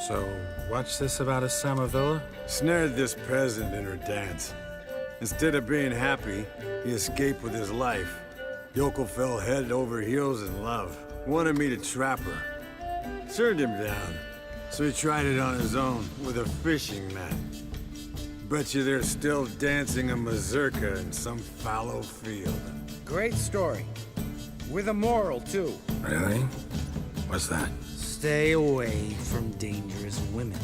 So, what's this about a Samavilla? Snared this peasant in her dance. Instead of being happy, he escaped with his life. Yoko fell head over heels in love. Wanted me to trap her. Turned him down. So he tried it on his own, with a fishing net. Bet you they're still dancing a mazurka in some fallow field. Great story. With a moral, too. Really? What's that? Stay away from dangerous women.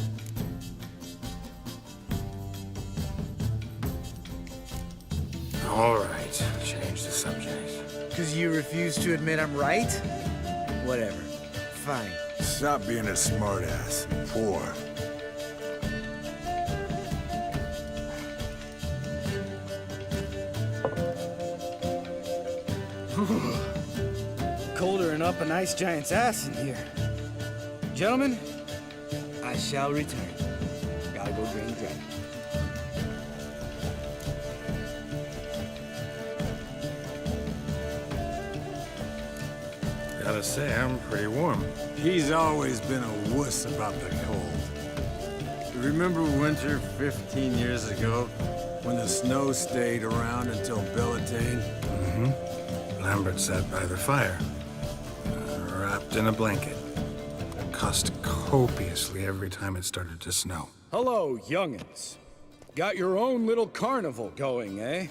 All right, change the subject. Because you refuse to admit I'm right? Whatever. Fine. Stop being a smartass. Poor. Colder and up a nice giant's ass in here. Gentlemen, I shall return. Gotta go drain the dragon. Gotta say, I'm pretty warm. He's always been a wuss about the cold. Remember winter 15 years ago, when the snow stayed around until Bellatane? Mm-hmm. Lambert sat by the fire, wrapped in a blanket. Cussed copiously every time it started to snow. Hello, young'uns. Got your own little carnival going, eh?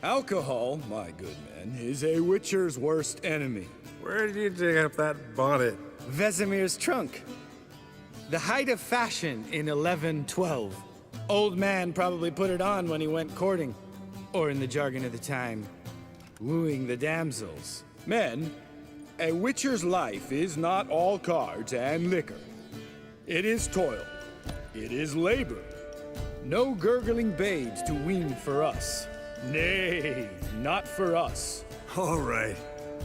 Alcohol, my good men, is a witcher's worst enemy. Where did you dig up that bonnet? Vesemir's trunk. The height of fashion in 1112. Old man probably put it on when he went courting. Or in the jargon of the time, wooing the damsels. Men, a witcher's life is not all cards and liquor. It is toil. It is labor. No gurgling babes to wean for us. Nay, not for us. All right.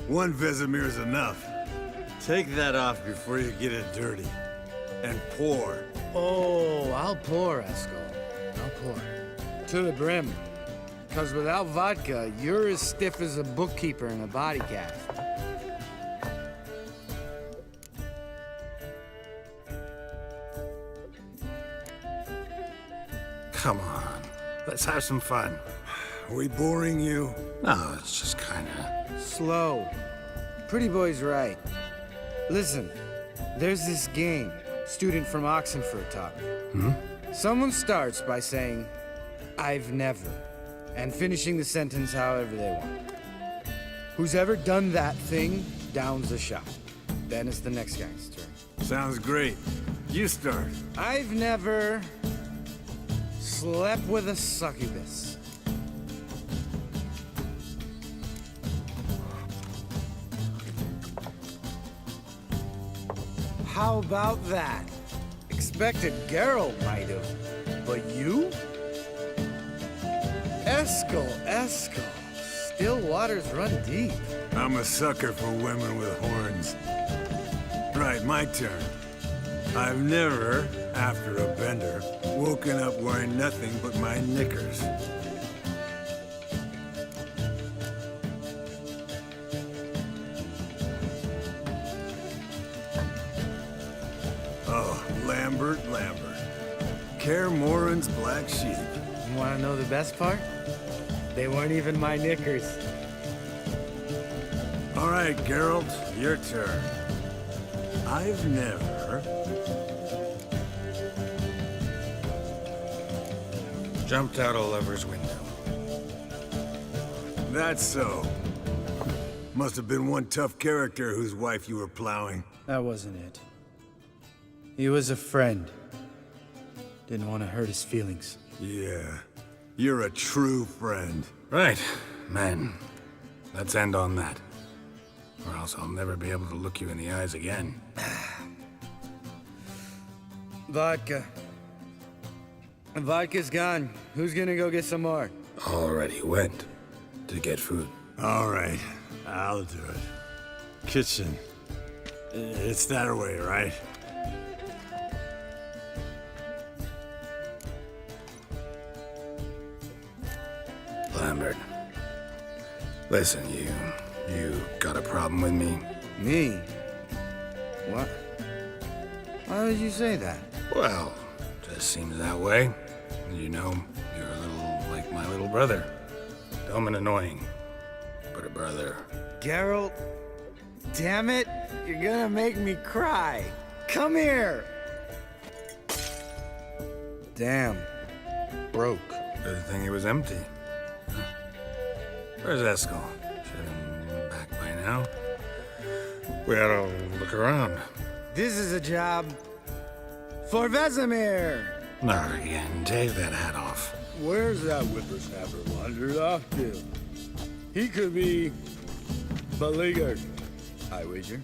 One Vesemir's enough. Take that off before you get it dirty. And pour. Oh, I'll pour, Eskel. I'll pour. To the brim. Because without vodka, you're as stiff as a bookkeeper in a body cast. Come on, let's have some fun. Are we boring you? No, it's just kinda... Slow. Pretty boy's right. Listen, there's this game student from Oxenford taught me. Someone starts by saying, I've never, and finishing the sentence however they want. Who's ever done that thing downs a shot. Then it's the next guy's turn. Sounds great. You start. I've never slept with a succubus. How about that? Expected Geralt might have, but you? Eskel. Still waters run deep. I'm a sucker for women with horns. Right, my turn. I've never, after a bender, woken up wearing nothing but my knickers. Oh, Lambert. Kaer Morhen's black sheep. You wanna know the best part? They weren't even my knickers. All right, Geralt, your turn. I've never... Jumped out a lover's window. That's so. Must have been one tough character whose wife you were plowing. That wasn't it. He was a friend. Didn't want to hurt his feelings. Yeah, you're a true friend. Right, men. Let's end on that. Or else I'll never be able to look you in the eyes again. Vodka. Vodka's gone. Who's gonna go get some more? Already went to get food. All right, I'll do it. Kitchen. It's that way, right? Lambert. Listen, you got a problem with me? Me? What? Why would you say that? Well, just seems that way. You know, you're a little like my little brother. Dumb and annoying, but a brother. Geralt, damn it, you're gonna make me cry. Come here. Damn, broke. Good thing it was empty. Huh. Where's Eskel? Should have been back by now. We ought to look around. This is a job for Vesemir. Not again. Take that hat off. Where's that whippersnapper wandered off to? He could be beleaguered, I wager.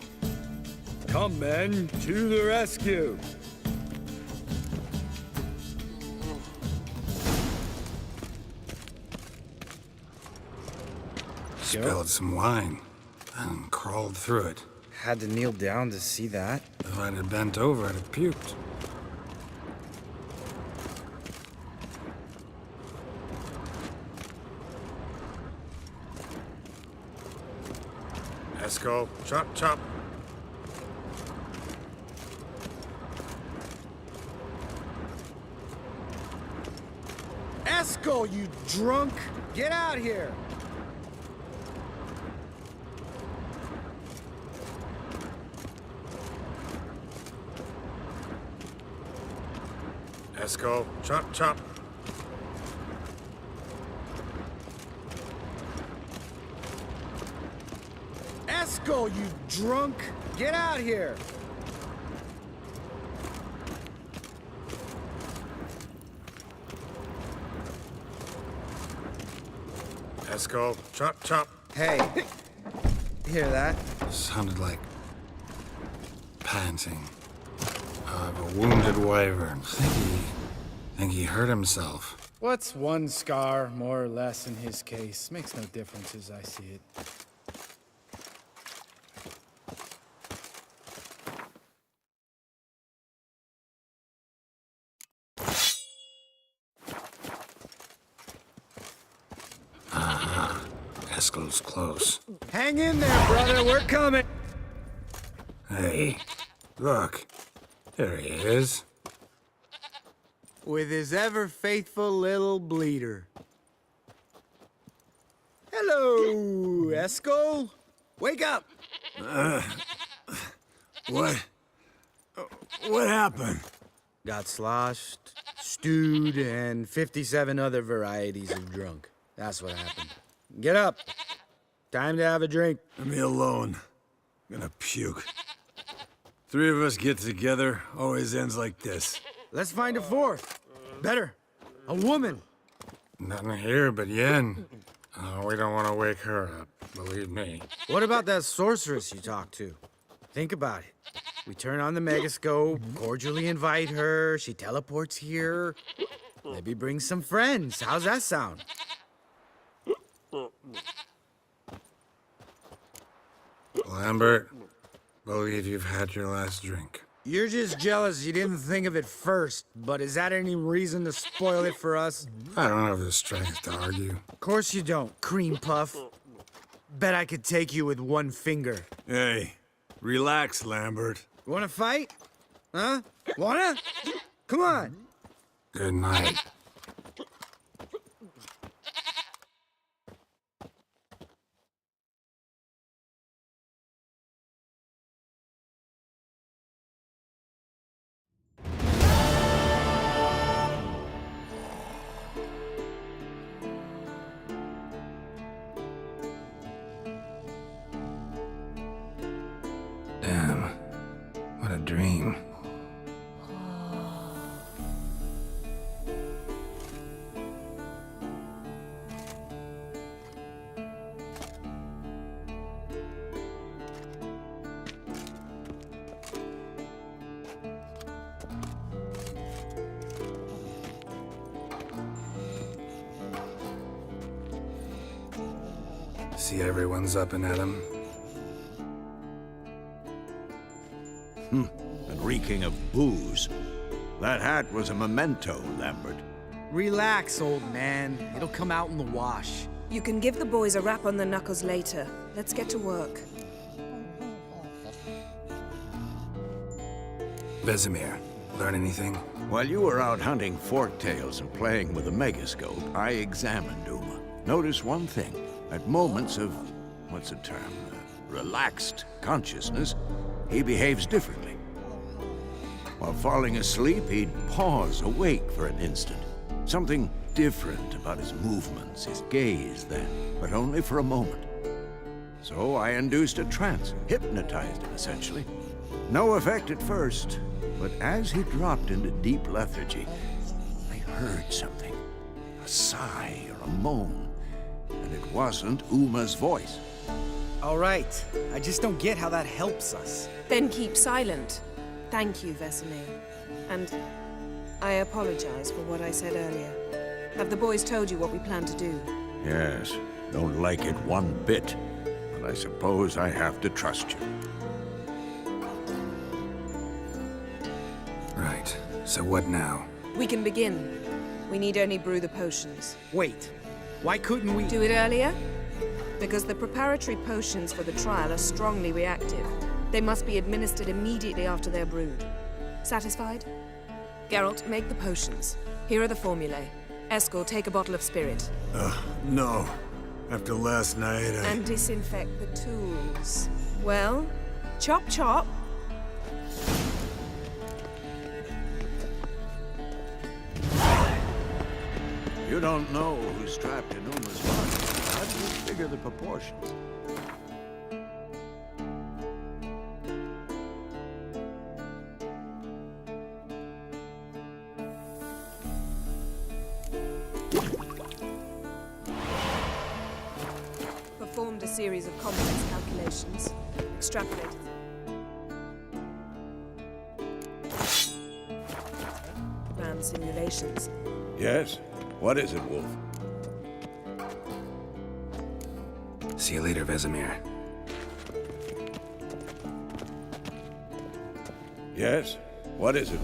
Come, men, to the rescue. Spilled some wine and crawled through it. Had to kneel down to see that. If I'd have bent over, I'd have puked. Eskel, chop, chop. Eskel, you drunk! Get out here! Eskel, chop, chop. Eskel, you drunk! Get out here! Eskel, chop, chop. Hey, hear that? Sounded like panting of a wounded wyvern. Think he hurt himself. What's one scar, more or less, in his case? Makes no difference as I see it. Eskel's close. Hang in there, brother, we're coming! Hey, look. There he is. With his ever-faithful little bleeder. Hello, Eskel. Wake up! What? What happened? Got sloshed, stewed, and 57 other varieties of drunk. That's what happened. Get up. Time to have a drink. Leave me alone. I'm gonna puke. Three of us get together, always ends like this. Let's find a fourth. Better. A woman. Nothing here but Yen. Oh, we don't want to wake her up, believe me. What about that sorceress you talked to? Think about it. We turn on the megascope, cordially invite her, she teleports here. Maybe bring some friends. How's that sound? Lambert, believe you've had your last drink. You're just jealous you didn't think of it first, but is that any reason to spoil it for us? I don't have the strength to argue. Of course you don't, cream puff. Bet I could take you with one finger. Hey, relax, Lambert. Wanna fight? Huh? Wanna? Come on. Good night. Damn, what a dream. See everyone's up and at 'em. And reeking of booze. That hat was a memento, Lambert. Relax, old man. It'll come out in the wash. You can give the boys a rap on the knuckles later. Let's get to work. Vesemir, learn anything? While you were out hunting forktails and playing with a megascope, I examined Uma. Notice one thing. At moments of, what's the term, relaxed consciousness, he behaves differently. While falling asleep, he'd pause awake for an instant. Something different about his movements, his gaze then, but only for a moment. So I induced a trance, hypnotized him essentially. No effect at first, but as he dropped into deep lethargy, I heard something. A sigh or a moan, and it wasn't Uma's voice. All right. I just don't get how that helps us. Then keep silent. Thank you, Vesemir. And I apologize for what I said earlier. Have the boys told you what we plan to do? Yes, don't like it one bit, but I suppose I have to trust you. Right. So what now? We can begin. We need only brew the potions. Wait. Why couldn't we... Do it earlier? Because the preparatory potions for the trial are strongly reactive. They must be administered immediately after they're brewed. Satisfied? Geralt, make the potions. Here are the formulae. Eskel, take a bottle of spirit. No. After last night, And disinfect the tools. Well, chop chop. You don't know who's trapped in Uma's body. How do you figure the proportions? Performed a series of complex calculations. Extrapolated. Ran simulations. Yes? What is it, Wolf? See you later, Vesemir. Yes? What is it?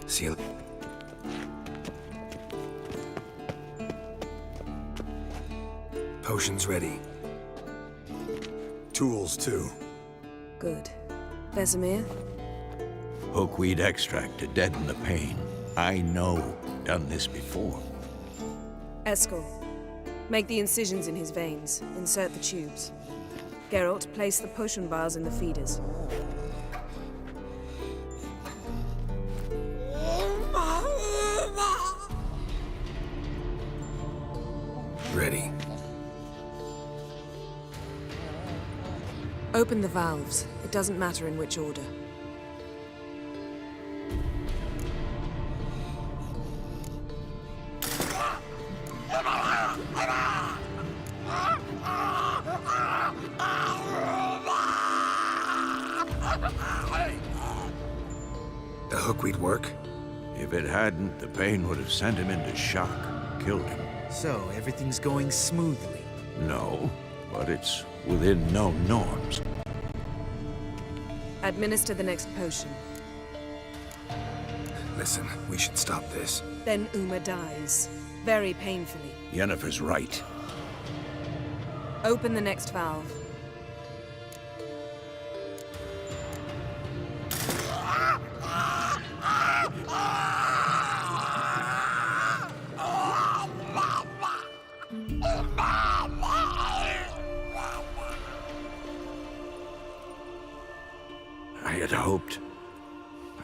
See you... Potions ready. tools too. Good. Vesemir? Hookweed extract to deaden the pain. I know. Done this before. Eskel, make the incisions in his veins. Insert the tubes. Geralt, place the potion vials in the feeders. Ready. Open the valves. It doesn't matter in which order. The hookweed work? If it hadn't, the pain would have sent him into shock, killed him. So, everything's going smoothly. No, but it's within known norms. Administer the next potion. Listen, we should stop this. Then Uma dies. Very painfully. Yennefer's right. Open the next valve.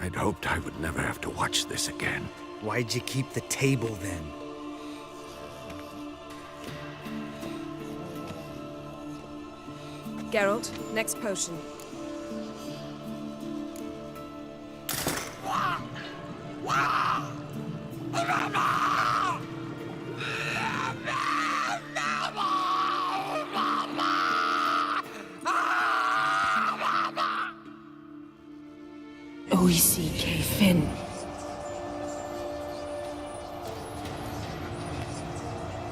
I'd hoped I would never have to watch this again. Why'd you keep the table then? Geralt, next potion. OECK Finn.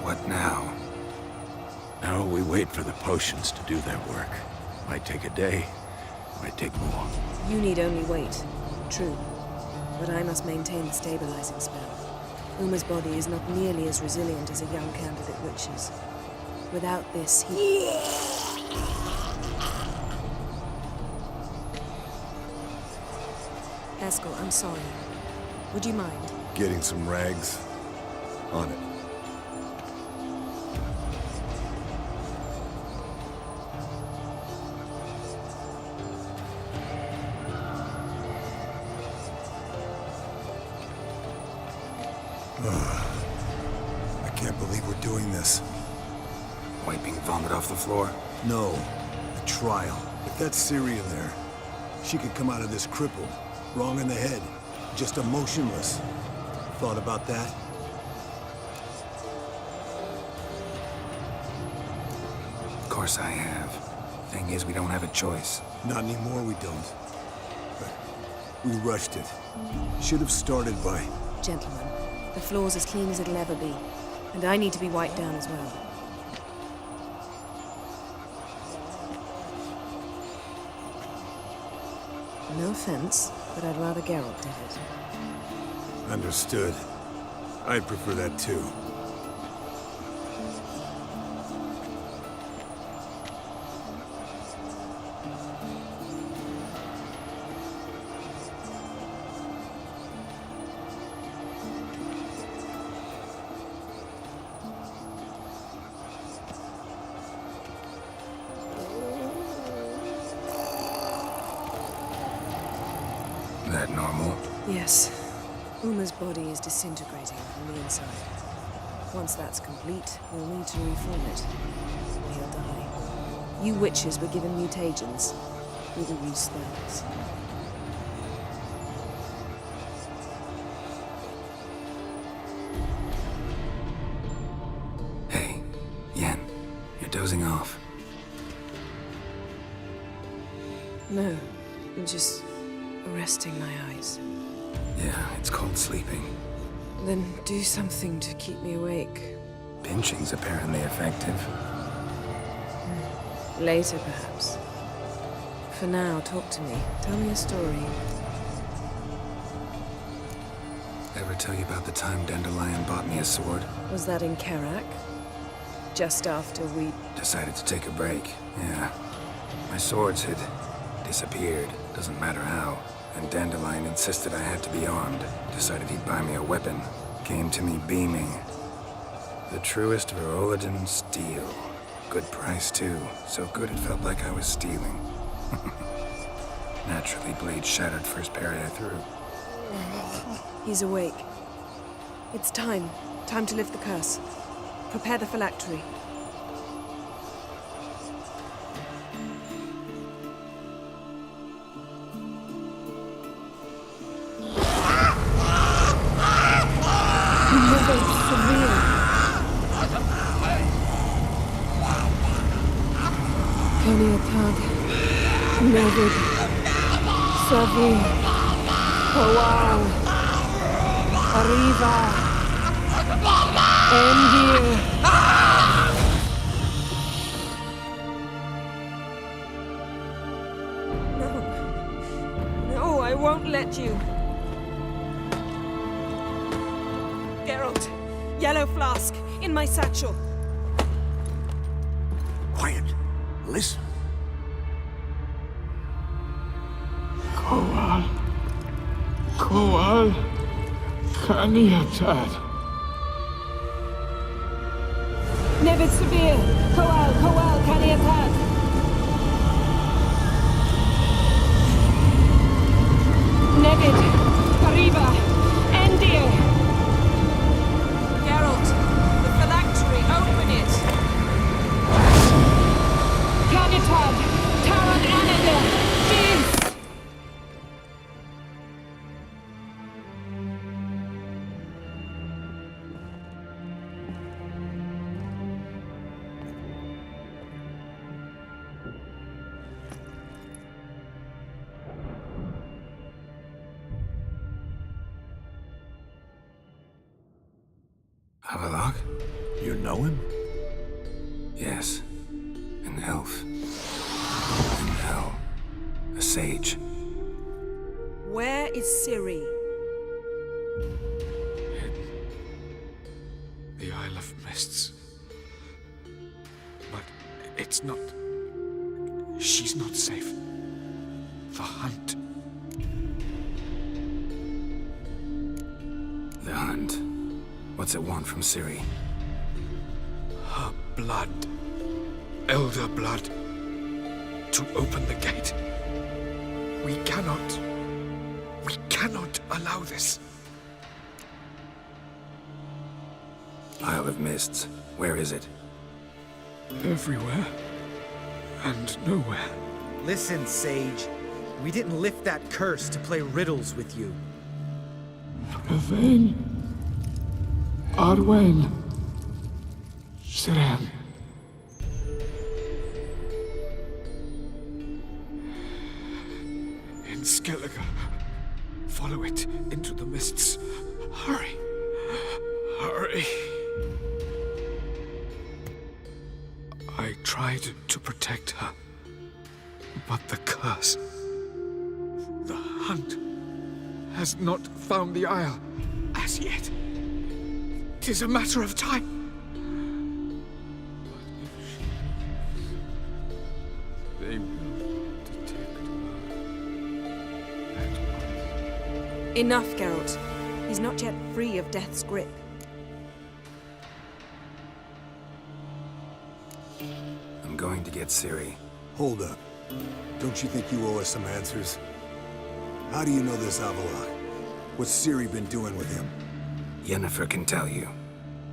What now? Now we wait for the potions to do their work. Might take a day, might take more. You need only wait. True. But I must maintain the stabilizing spell. Uma's body is not nearly as resilient as a young candidate witch's. Without this, he... Eskel, I'm sorry. Would you mind? Getting some rags on it. I can't believe we're doing this. Wiping vomit off the floor? No, the trial. If that's Siri in there, she could come out of this crippled, wrong in the head, just emotionless. Thought about that? Of course I have. Thing is, we don't have a choice. Not anymore, we don't. But we rushed it. Should have started by... Gentlemen, the floor's as clean as it'll ever be. And I need to be wiped down as well. No offense, but I'd rather Geralt did it. Understood. I'd prefer that too. That normal? Yes. Uma's body is disintegrating from the inside. Once that's complete, we'll need to reform it. Or he'll die. You witches were given mutagens. We will use spells. Hey, Yen, you're dozing off. No, I'm just resting my eyes. Yeah, it's called sleeping. Then do something to keep me awake. Pinching's apparently effective. Later, perhaps. For now, talk to me. Tell me a story. Ever tell you about the time Dandelion bought me a sword? Was that in Karak? Just after we... Decided to take a break, yeah. My swords had disappeared, doesn't matter how. And Dandelion insisted I had to be armed. Decided he'd buy me a weapon. Came to me beaming. The truest Verolidan steel. Good price, too. So good it felt like I was stealing. Naturally, blade shattered first parry I threw. He's awake. It's time. Time to lift the curse. Prepare the phylactery. Kaniatad, Nevid, Savi, Hawal, Arriva, Endir. No, I won't let you. Geralt, yellow flask, in my satchel. Quiet. Listen. Koal Kaniatad. Nevid Severe, Koal Kaniatad. Nevid, Arriba, Endir. Geralt, the phylactery, open it. Kaniatad, Taran Anadil, Jeez. Havelock? You know him? Yes. An elf. In hell. A sage. Where is Ciri? The Isle of Mists. But it's not... She's not safe. The hunt. What's it want from Ciri? Her blood. Elder blood. To open the gate. We cannot allow this. Isle of Mists. Where is it? Everywhere. And nowhere. Listen, Sage. We didn't lift that curse to play riddles with you. Yvain. Arwen. Siren. In Skellige. Follow it into the mists. Hurry. Hurry. I tried to protect her. But the curse. The hunt has not found the Isle as yet. 'Tis a matter of time. But if they will detect her at once. Enough, Geralt. He's not yet free of death's grip. I'm going to get Ciri. Hold up. Don't you think you owe us some answers? How do you know this Avila? What's Ciri been doing with him? Yennefer can tell you.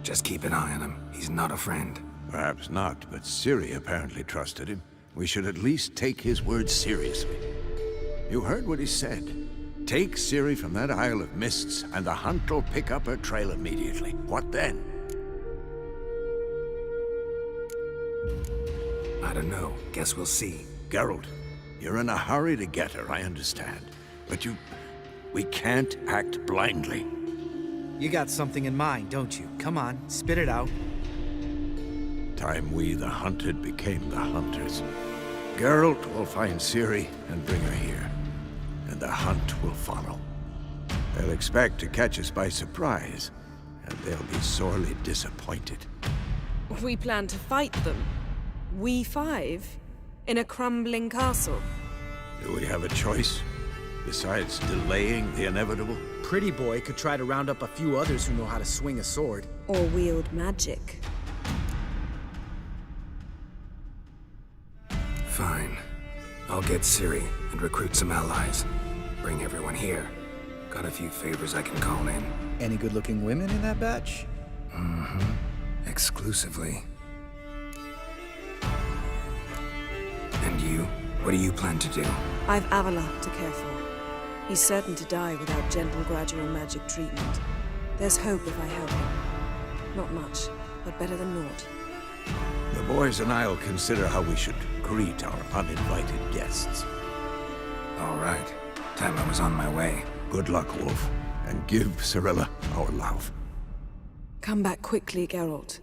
Just keep an eye on him. He's not a friend. Perhaps not, but Ciri apparently trusted him. We should at least take his words seriously. You heard what he said. Take Ciri from that Isle of Mists, and the hunt will pick up her trail immediately. What then? I don't know. Guess we'll see. Geralt, you're in a hurry to get her, I understand. But we can't act blindly. You got something in mind, don't you? Come on, spit it out. Time we, the hunted, became the hunters. Geralt will find Ciri and bring her here. And the hunt will follow. They'll expect to catch us by surprise, and they'll be sorely disappointed. We plan to fight them. We five? In a crumbling castle? Do we have a choice? Besides delaying the inevitable? Pretty Boy could try to round up a few others who know how to swing a sword. Or wield magic? Fine. I'll get Ciri and recruit some allies. Bring everyone here. Got a few favors I can call in. Any good-looking women in that batch? Mm-hmm. Exclusively. And you? What do you plan to do? I've Avila to care for. He's certain to die without gentle, gradual magic treatment. There's hope if I help him. Not much, but better than naught. The boys and I'll consider how we should greet our uninvited guests. All right. Time I was on my way. Good luck, Wolf. And give Cirilla our love. Come back quickly, Geralt.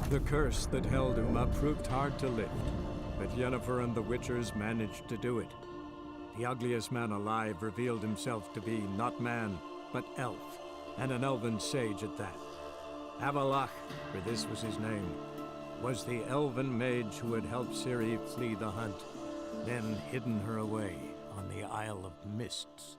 The curse that held Uma proved hard to lift, but Yennefer and the Witchers managed to do it. The ugliest man alive revealed himself to be not man, but elf, and an elven sage at that. Avalach, for this was his name, was the elven mage who had helped Ciri flee the hunt, then hidden her away on the Isle of Mists.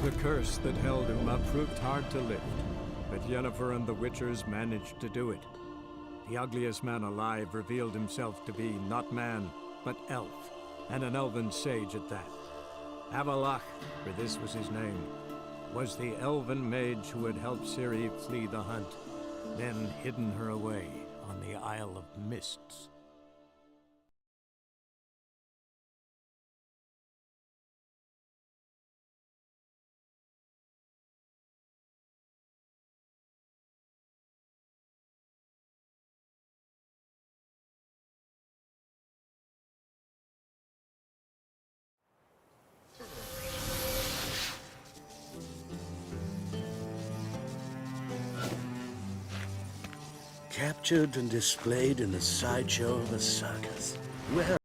The curse that held Uma proved hard to lift, but Yennefer and the Witchers managed to do it. The ugliest man alive revealed himself to be not man, but elf, and an elven sage at that. Avalach, for this was his name, was the elven mage who had helped Ciri flee the hunt, then hidden her away on the Isle of Mists. Captured and displayed in the sideshow of a circus. Where